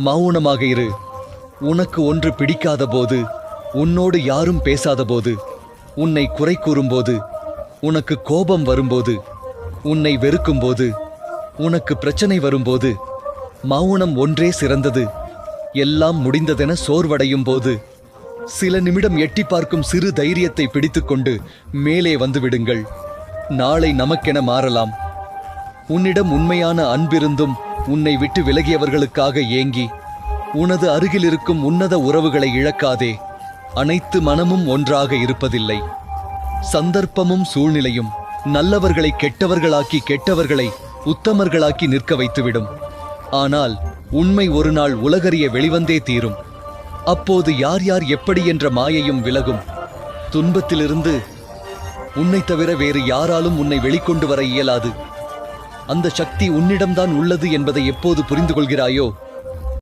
மௌனமாக இரு. உனக்கு ஒன்று பிடிக்காத போது, உன்னோடு யாரும் பேசாத போது, உன்னை குறை கூறும்போது, உனக்கு கோபம் வரும்போது, உன்னை வெறுக்கும்போது, உனக்கு பிரச்சனை வரும்போது, மௌனம் ஒன்றே சிறந்தது. எல்லாம் முடிந்ததென சோர்வடையும் போது சில நிமிடம் எட்டி பார்க்கும் சிறு தைரியத்தை பிடித்துக்கொண்டு மேலே வந்து விடுங்கள். நாளை நமக்கென மாறலாம். உன்னிடம் உண்மையான அன்பிருந்தும் உன்னை விட்டு விலகியவர்களுக்காக ஏங்கி உனது அருகில் இருக்கும் உன்னத உறவுகளை இழக்காதே. அனைத்து மனமும் ஒன்றாக இருப்பதில்லை. சந்தர்ப்பமும் சூழ்நிலையும் நல்லவர்களை கெட்டவர்களாக்கி, கெட்டவர்களை உத்தமர்களாக்கி நிற்க வைத்துவிடும். ஆனால் உண்மை ஒரு நாள் உலகறிய வெளிவந்தே தீரும். அப்போது யார் யார் எப்படி என்ற மாயையும் விலகும். துன்பத்திலிருந்து உன்னை தவிர வேறு யாராலும் உன்னை வெளிக்கொண்டு வர இயலாது. அந்த சக்தி உன்னிடம்தான் உள்ளது என்பதை எப்போது புரிந்து கொள்கிறாயோ